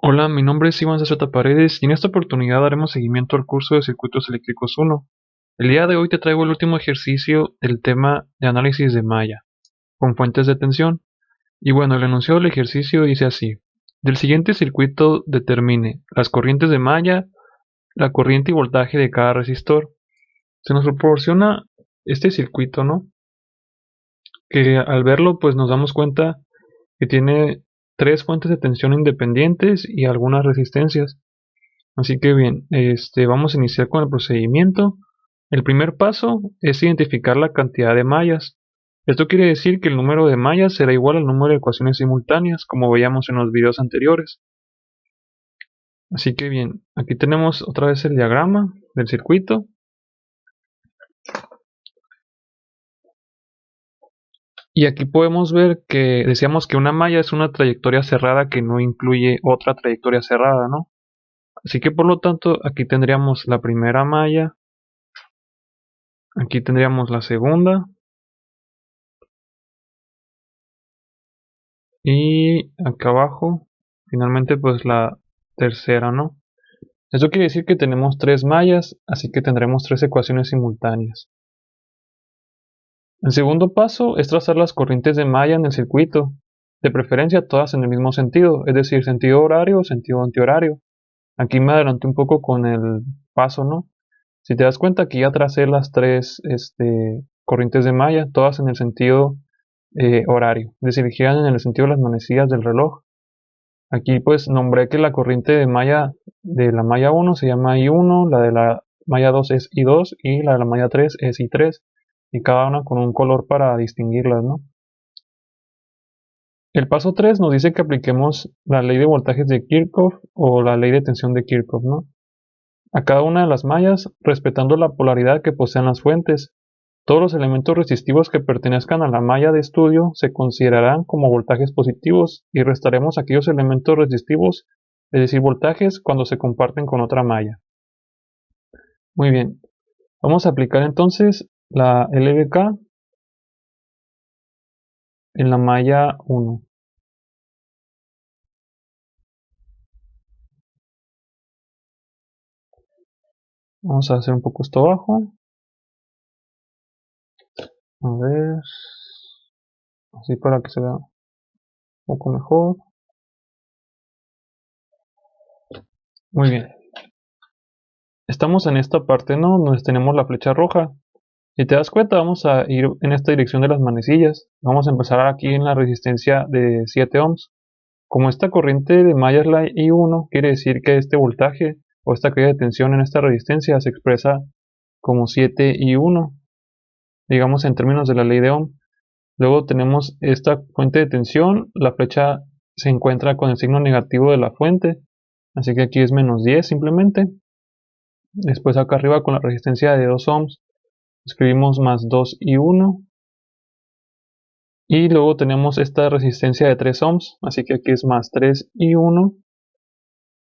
Hola, mi nombre es Iván Zaceta Paredes y en esta oportunidad daremos seguimiento al curso de Circuitos Eléctricos 1. El día de hoy te traigo el último ejercicio del tema de análisis de malla con fuentes de tensión. Y bueno, el enunciado del ejercicio dice así: del siguiente circuito determine las corrientes de malla, la corriente y voltaje de cada resistor. Se nos proporciona este circuito, ¿no? Que al verlo pues nos damos cuenta que tiene tres fuentes de tensión independientes y algunas resistencias. Así que bien, vamos a iniciar con el procedimiento. El primer paso es identificar la cantidad de mallas. Esto quiere decir que el número de mallas será igual al número de ecuaciones simultáneas, como veíamos en los videos anteriores. Así que bien, aquí tenemos otra vez el diagrama del circuito. Y aquí podemos ver que decíamos que una malla es una trayectoria cerrada que no incluye otra trayectoria cerrada, ¿no? Así que por lo tanto, aquí tendríamos la primera malla, aquí tendríamos la segunda, y acá abajo, finalmente pues la tercera, ¿no? Eso quiere decir que tenemos tres mallas, así que tendremos tres ecuaciones simultáneas. El segundo paso es trazar las corrientes de malla en el circuito, de preferencia todas en el mismo sentido, es decir, sentido horario o sentido antihorario. Aquí me adelanté un poco con el paso, ¿no? Si te das cuenta, aquí ya tracé las tres corrientes de malla, todas en el sentido horario, es decir, giran en el sentido de las manecillas del reloj. Aquí pues nombré que la corriente de la malla 1 se llama I1, la de la malla 2 es I2 y la de la malla 3 es I3, y cada una con un color para distinguirlas, ¿no? El paso 3 nos dice que apliquemos la ley de voltajes de Kirchhoff o la ley de tensión de Kirchhoff, ¿no? A cada una de las mallas, respetando la polaridad que posean las fuentes. Todos los elementos resistivos que pertenezcan a la malla de estudio se considerarán como voltajes positivos y restaremos aquellos elementos resistivos, es decir, voltajes, cuando se comparten con otra malla. Muy bien, vamos a aplicar entonces la LVK en la malla 1. Vamos a hacer un poco esto abajo. A ver, así para que se vea un poco mejor. Muy bien. Estamos en esta parte, ¿no? Donde tenemos la flecha roja. Si te das cuenta, vamos a ir en esta dirección de las manecillas. Vamos a empezar aquí en la resistencia de 7 ohms. Como esta corriente de malla es la I1, quiere decir que este voltaje o esta caída de tensión en esta resistencia se expresa como 7I1, digamos en términos de la ley de Ohm. Luego tenemos esta fuente de tensión, la flecha se encuentra con el signo negativo de la fuente, así que aquí es menos 10 simplemente. Después acá arriba con la resistencia de 2 ohms escribimos más 2I1. Y luego tenemos esta resistencia de 3 ohms, así que aquí es más 3I1.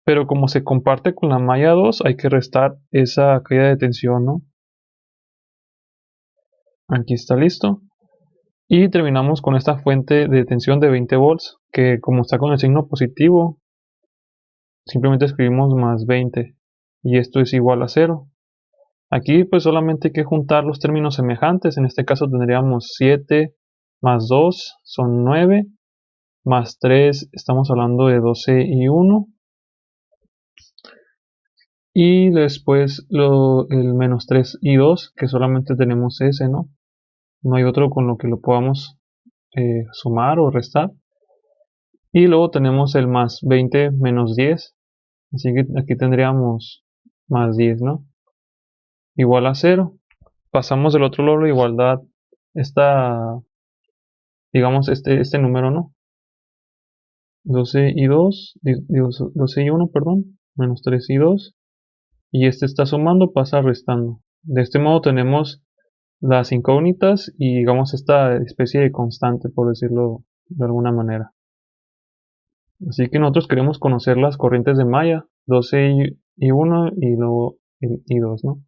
Pero como se comparte con la malla 2, hay que restar esa caída de tensión, ¿no? Aquí está listo. Y terminamos con esta fuente de tensión de 20 volts, que como está con el signo positivo, simplemente escribimos más 20. Y esto es igual a 0. Aquí pues solamente hay que juntar los términos semejantes. En este caso tendríamos 7 más 2 son 9, más 3 estamos hablando de 12I1. Y después el menos 3I2, que solamente tenemos ese, ¿no? No hay otro con lo que lo podamos sumar o restar. Y luego tenemos el más 20 menos 10. Así que aquí tendríamos más 10, ¿no? Igual a 0. Pasamos del otro lado la igualdad, esta, digamos, este número, ¿no? 12i2, 12i1, perdón, menos 3i2. Y este está sumando, pasa restando. De este modo tenemos las incógnitas y digamos esta especie de constante, por decirlo de alguna manera. Así que nosotros queremos conocer las corrientes de malla, 12I1 y luego el I2, ¿no?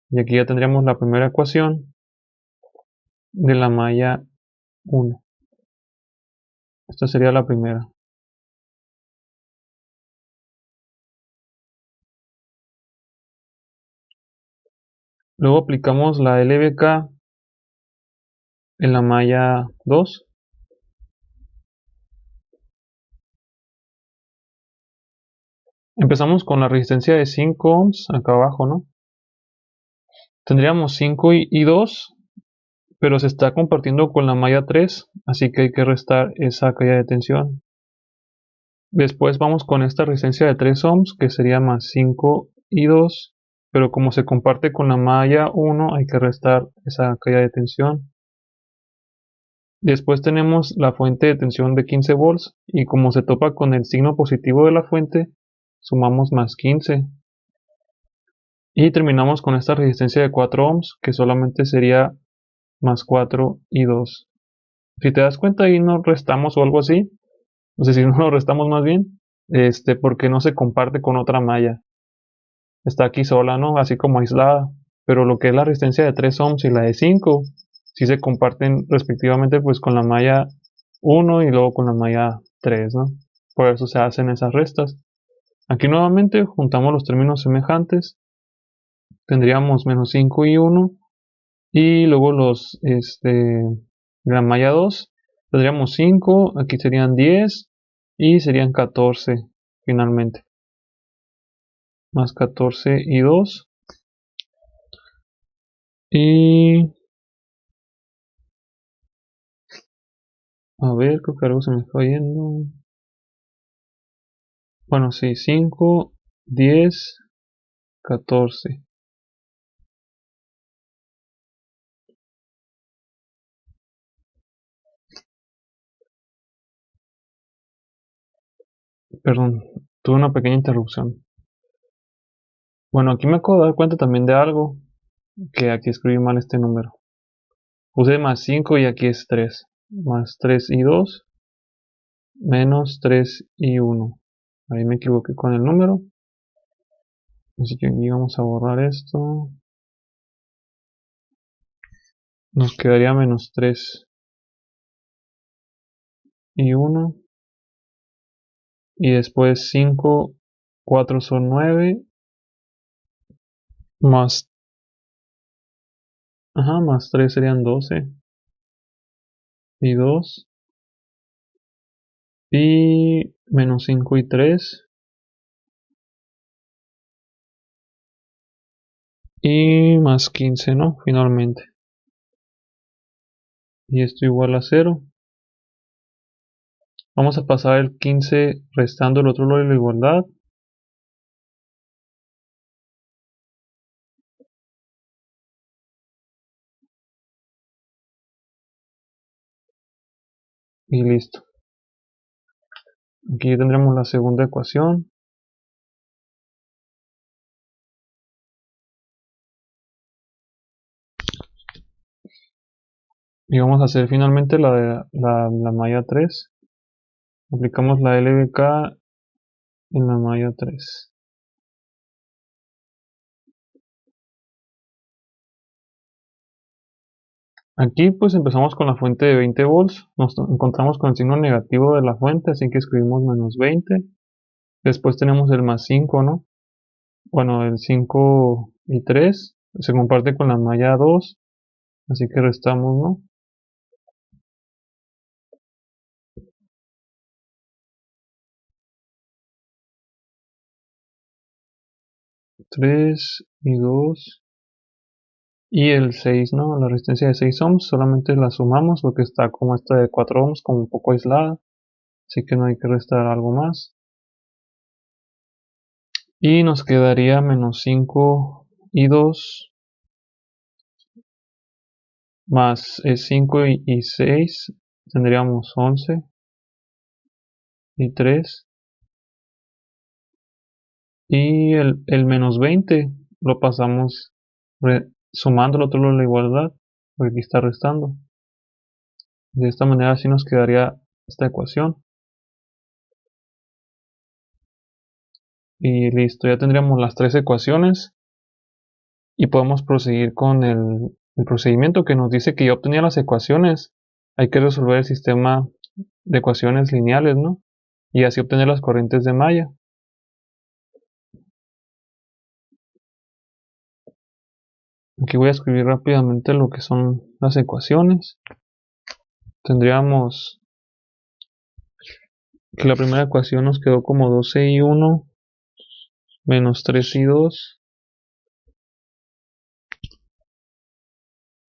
Y aquí ya tendríamos la primera ecuación de la malla 1. Esta sería la primera. Luego aplicamos la LBK en la malla 2. Empezamos con la resistencia de 5 ohms acá abajo, ¿no? Tendríamos 5 y 2, pero se está compartiendo con la malla 3, así que hay que restar esa caída de tensión. Después vamos con esta resistencia de 3 ohms, que sería más 5 y 2, pero como se comparte con la malla 1, hay que restar esa caída de tensión. Después tenemos la fuente de tensión de 15 volts, y como se topa con el signo positivo de la fuente, sumamos más 15. Y terminamos con esta resistencia de 4 ohms, que solamente sería más 4 y 2. Si te das cuenta ahí no restamos o algo así, no sé si no lo restamos más bien, porque no se comparte con otra malla. Está aquí sola, ¿no? Así como aislada. Pero lo que es la resistencia de 3 ohms y la de 5, sí se comparten respectivamente pues con la malla 1 y luego con la malla 3, ¿no? Por eso se hacen esas restas. Aquí nuevamente juntamos los términos semejantes. Tendríamos menos 5 y 1. Y luego la malla 2. Tendríamos 5. Aquí serían 10. Y serían 14 finalmente. Más 14 y 2. Y a ver, creo que algo se me está yendo. Bueno, sí, 5, 10, 14. Perdón, tuve una pequeña interrupción. Bueno, aquí me acabo de dar cuenta también de algo, que aquí escribí mal este número. Puse más 5 y aquí es 3. Más 3 y 2, menos 3 y 1. Ahí me equivoqué con el número. Así que aquí vamos a borrar esto. Nos quedaría menos 3 y 1. Y después 5, 4 son 9. Más, más 3 serían 12. Y 2. Y menos 5 y 3. Y más 15, ¿no? Finalmente. Y esto igual a 0. Vamos a pasar el 15 restando el otro lado de la igualdad. Y listo. Aquí tendremos la segunda ecuación. Y vamos a hacer finalmente la malla 3. Aplicamos la LBK en la malla 3. Aquí pues empezamos con la fuente de 20 volts. Nos encontramos con el signo negativo de la fuente, así que escribimos menos 20. Después tenemos el más 5, ¿no? Bueno, el 5 y 3 se comparte con la malla 2, así que restamos, ¿no? 3 y 2 y el 6, ¿no? La resistencia de 6 ohms solamente la sumamos porque está como esta de 4 ohms, como un poco aislada, así que no hay que restar algo más. Y nos quedaría menos 5 y 2 más 5 y 6, tendríamos 11 y 3. Y el menos 20 lo pasamos sumando el otro lado de la igualdad, porque aquí está restando. De esta manera así nos quedaría esta ecuación. Y listo, ya tendríamos las tres ecuaciones y podemos proseguir con el procedimiento que nos dice que ya obtenía las ecuaciones. Hay que resolver el sistema de ecuaciones lineales, ¿no? Y así obtener las corrientes de malla. Aquí voy a escribir rápidamente lo que son las ecuaciones. Tendríamos que la primera ecuación nos quedó como 12y1 menos 3y2.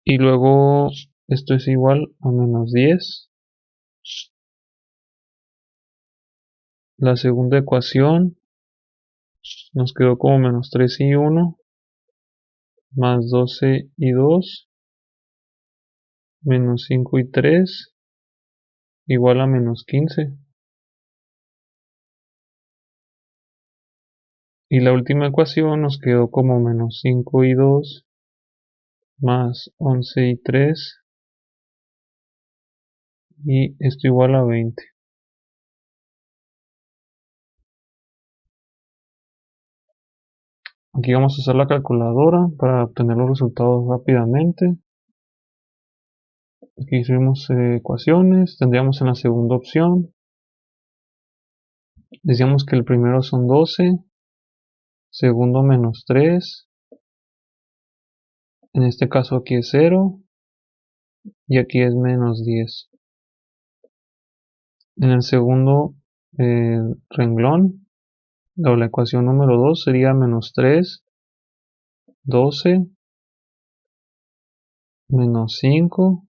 Y luego esto es igual a menos 10. La segunda ecuación nos quedó como menos 3y1 más 12y2 menos 5y3 igual a menos 15. Y la última ecuación nos quedó como menos 5y2 más 11y3 y esto igual a 20. Aquí vamos a usar la calculadora para obtener los resultados rápidamente. Aquí escribimos ecuaciones. Tendríamos en la segunda opción, decíamos que el primero son 12, segundo menos 3, en este caso aquí es 0 y aquí es menos 10. En el segundo renglón, o la ecuación número 2 sería menos 3, 12, menos 5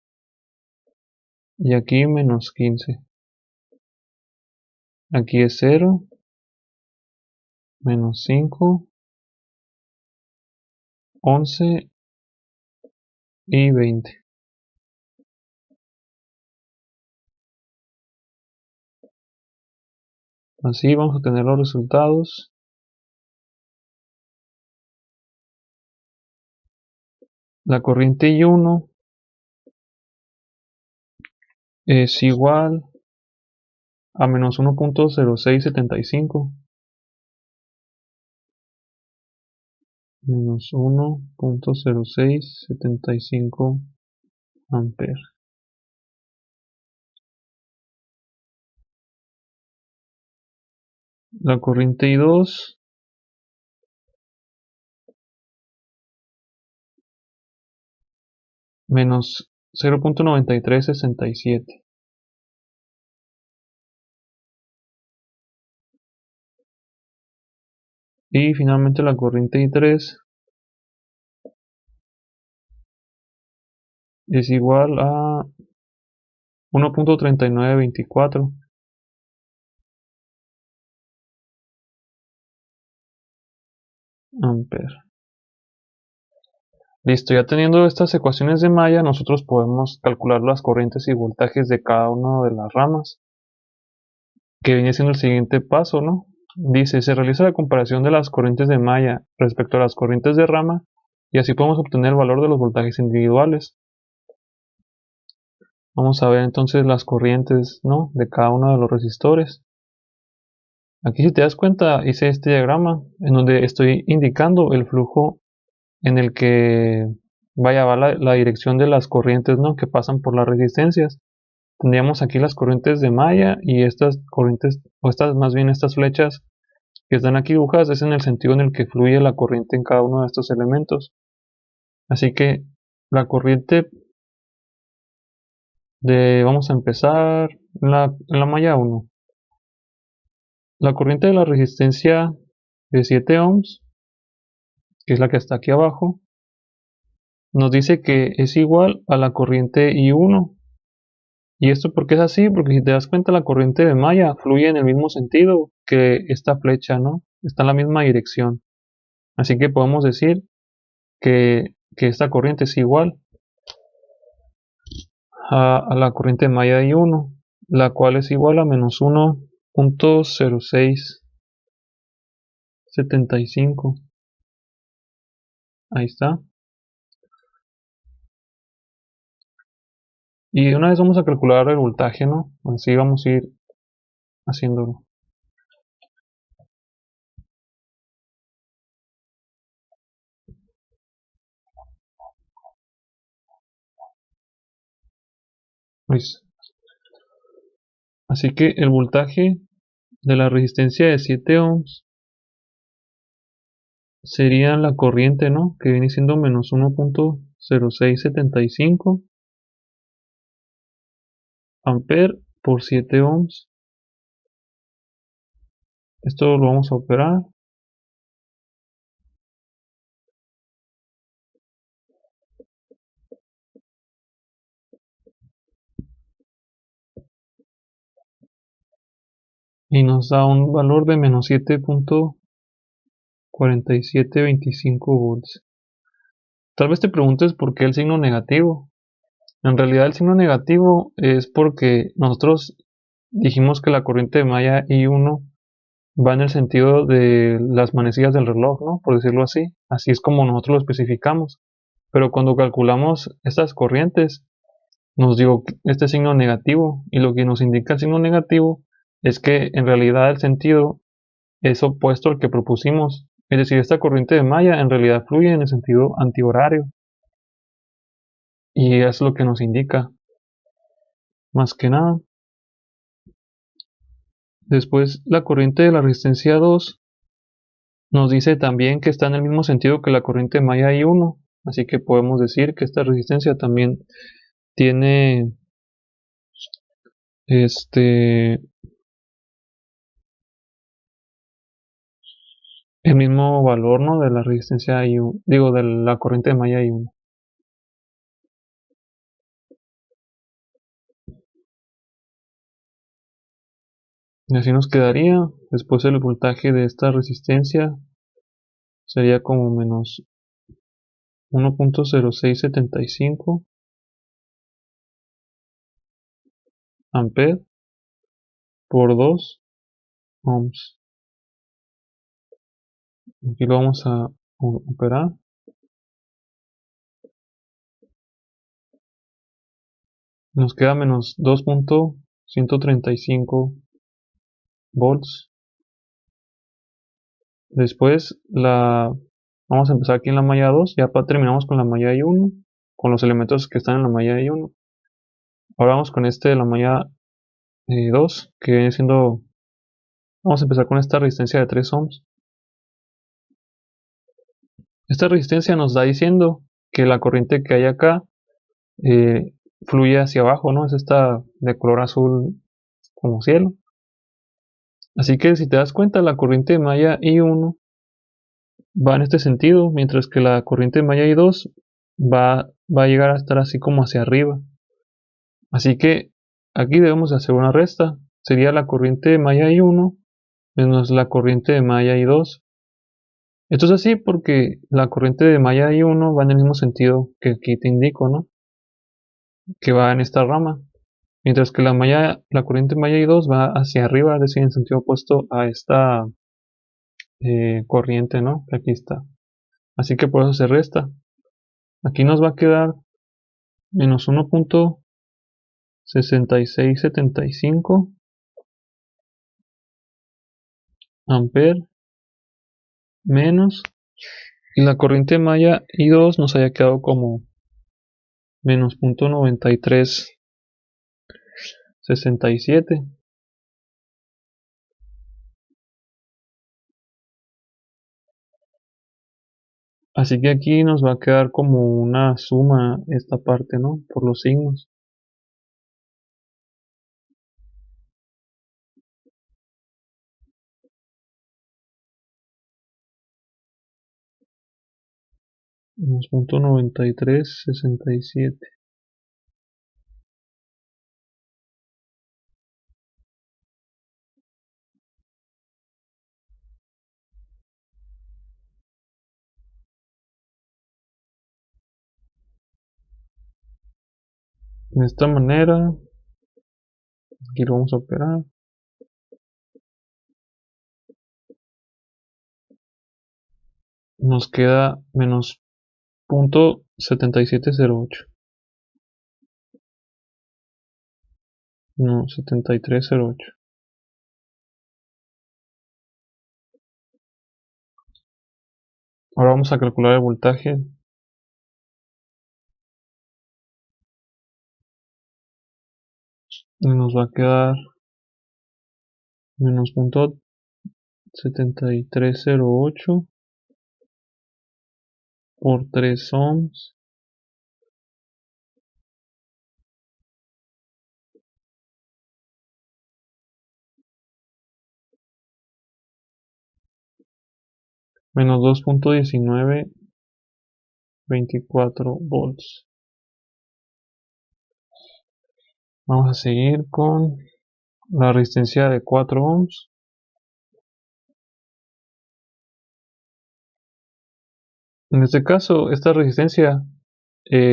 y aquí menos 15. Aquí es 0, menos 5, 11 y 20. Así vamos a tener los resultados. La corriente I1 es igual a menos 1.0675. Menos 1.0675 amperes. La corriente I2 menos 0.9367. Y finalmente la corriente I3 es igual a 1.3924 amperes. Listo, ya teniendo estas ecuaciones de malla, nosotros podemos calcular las corrientes y voltajes de cada una de las ramas, que viene siendo el siguiente paso, ¿no? Dice, se realiza la comparación de las corrientes de malla respecto a las corrientes de rama y así podemos obtener el valor de los voltajes individuales. Vamos a ver entonces las corrientes, ¿no?, de cada uno de los resistores. Aquí, si te das cuenta, hice este diagrama en donde estoy indicando el flujo en el que va la dirección de las corrientes, ¿no?, que pasan por las resistencias. Tendríamos aquí las corrientes de malla y estas corrientes, o estas más bien estas flechas que están aquí dibujadas, es en el sentido en el que fluye la corriente en cada uno de estos elementos. Así que la corriente vamos a empezar en la malla 1. La corriente de la resistencia de 7 ohms, que es la que está aquí abajo, nos dice que es igual a la corriente I1. ¿Y esto por qué es así? Porque si te das cuenta, la corriente de malla fluye en el mismo sentido que esta flecha, ¿no? Está en la misma dirección. Así que podemos decir que esta corriente es igual a la corriente de malla I1, la cual es igual a menos 1.0675. Ahí está. Y de una vez vamos a calcular el voltaje, ¿no? Así vamos a ir haciéndolo. Listo. Así que el voltaje de la resistencia de 7 ohms sería la corriente, ¿no? Que viene siendo menos 1.0675 amper por 7 ohms. Esto lo vamos a operar. Y nos da un valor de menos 7.4725 volts. Tal vez te preguntes por qué el signo negativo. En realidad el signo negativo es porque nosotros dijimos que la corriente de malla I1 va en el sentido de las manecillas del reloj, ¿no? Por decirlo así. Así es como nosotros lo especificamos. Pero cuando calculamos estas corrientes, nos dio este signo negativo. Y lo que nos indica el signo negativo es que en realidad el sentido es opuesto al que propusimos. Es decir, esta corriente de malla en realidad fluye en el sentido antihorario. Y es lo que nos indica, más que nada. Después, la corriente de la resistencia 2 nos dice también que está en el mismo sentido que la corriente de malla I1. Así que podemos decir que esta resistencia también tiene este el mismo valor, ¿no? De la resistencia I1, digo, de la corriente de malla I1. Y así nos quedaría. Después el voltaje de esta resistencia sería como menos 1.0675 amper por 2 ohms. Aquí lo vamos a operar. Nos queda menos 2.135 volts. Después vamos a empezar aquí en la malla 2. Ya terminamos con la malla I1, con los elementos que están en la malla I1. Ahora vamos con este de la malla 2, que viene siendo. Vamos a empezar con esta resistencia de 3 ohms. Esta resistencia nos da diciendo que la corriente que hay acá eh, fluye hacia abajo, ¿no? Es esta de color azul como cielo. Así que si te das cuenta, la corriente de malla I1 va en este sentido, mientras que la corriente de malla I2 va a llegar a estar así como hacia arriba. Así que aquí debemos hacer una resta. Sería la corriente de malla I1 menos la corriente de malla I2. Esto es así porque la corriente de malla I1 va en el mismo sentido que aquí te indico, ¿no? Que va en esta rama. Mientras que la corriente de malla I2 va hacia arriba, es decir, en sentido opuesto a esta corriente, ¿no? Que aquí está. Así que por eso se resta. Aquí nos va a quedar menos 1.6675 amper menos, y la corriente malla I2 nos haya quedado como menos 0.9367. Así que aquí nos va a quedar como una suma esta parte, ¿no? Por los signos. Menos 0.9367. De esta manera, aquí lo vamos a operar. Nos queda menos 0.7708. No, 7308. Ahora vamos a calcular el voltaje. Y nos va a quedar menos 0.7308 por 3 ohms menos 2.1924 volts. Vamos a seguir con la resistencia de 4 ohms. En este caso, esta resistencia,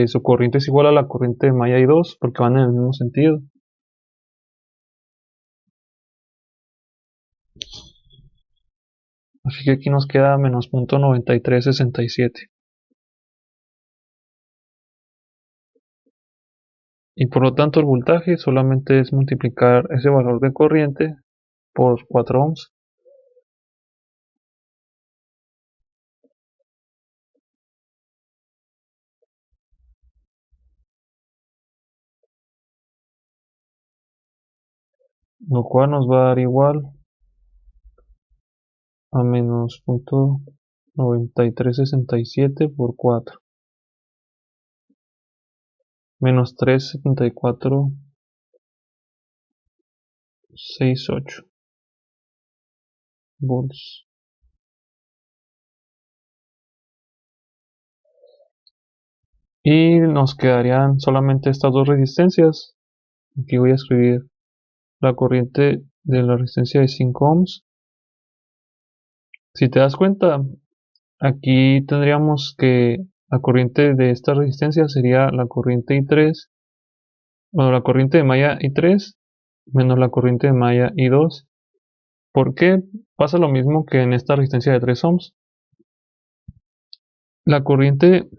su corriente es igual a la corriente de malla I2 porque van en el mismo sentido. Así que aquí nos queda menos 0.9367. Y por lo tanto el voltaje solamente es multiplicar ese valor de corriente por 4 ohms. Lo cual nos va a dar igual a menos 0.9367 por 4. Menos 37468 volts. Y nos quedarían solamente estas dos resistencias. Aquí voy a escribir la corriente de la resistencia de 5 ohms. Si te das cuenta, aquí tendríamos que la corriente de esta resistencia sería la corriente I3, bueno, la corriente de malla I3 menos la corriente de malla I2. ¿Por qué pasa lo mismo que en esta resistencia de 3 ohms? La corriente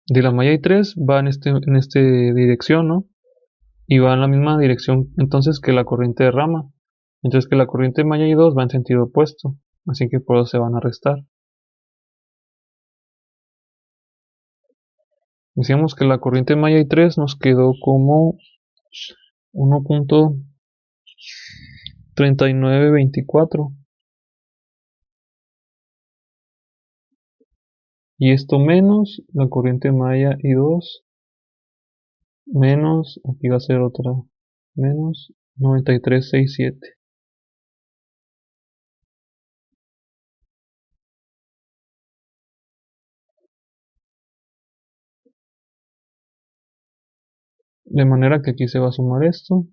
de la malla I3 va en esta dirección, ¿no? Y va en la misma dirección entonces que la corriente de rama. Entonces que la corriente de malla I2 va en sentido opuesto. Así que por eso se van a restar. Decíamos que la corriente de malla I3 nos quedó como 1.3924. Y esto menos la corriente de malla I2 menos, aquí va a ser otra, menos 9367. De manera que aquí se va a sumar esto.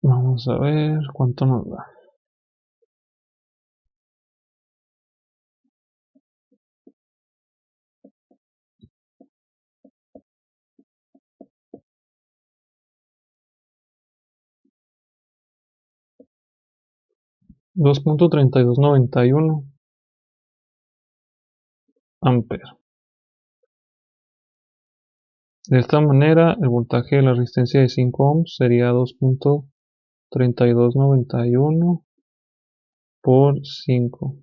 Vamos a ver cuánto nos da. 2.3291 amperes. De esta manera, el voltaje de la resistencia de 5 ohms sería 2.3291 por 5.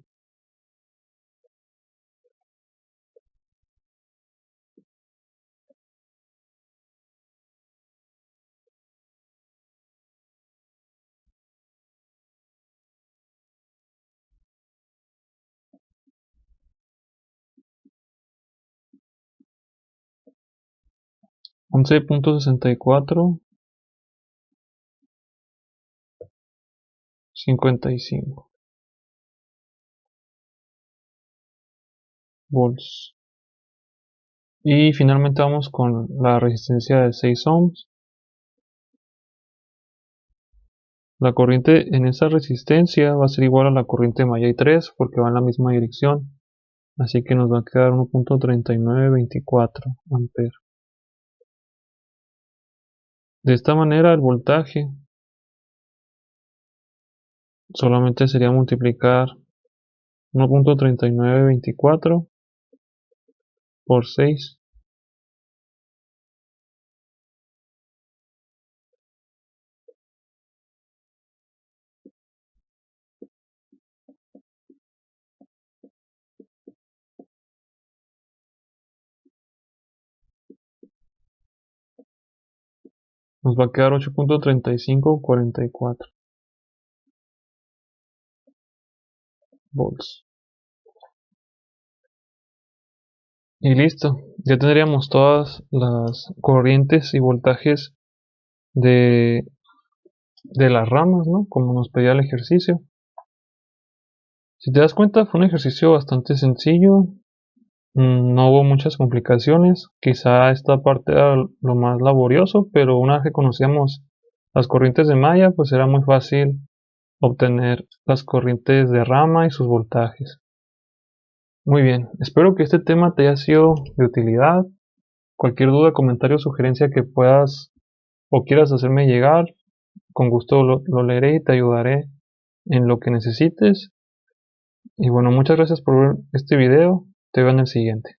Once punto 6455 volts. Y finalmente vamos con la resistencia de 6 ohms. La corriente en esa resistencia va a ser igual a la corriente de malla I3 porque va en la misma dirección. Así que nos va a quedar 1.3924 amperes. De esta manera el voltaje solamente sería multiplicar 1.3924 por 6. Nos va a quedar 8.3544 volts. Y listo, ya tendríamos todas las corrientes y voltajes de, de las ramas, ¿no? Como nos pedía el ejercicio. Si te das cuenta, fue un ejercicio bastante sencillo, no hubo muchas complicaciones, quizá esta parte era lo más laborioso, pero una vez que conocíamos las corrientes de malla, pues era muy fácil obtener las corrientes de rama y sus voltajes. Muy bien, espero que este tema te haya sido de utilidad. Cualquier duda, comentario o sugerencia que puedas o quieras hacerme llegar, con gusto lo leeré y te ayudaré en lo que necesites. Y bueno, muchas gracias por ver este video. Te veo en el siguiente.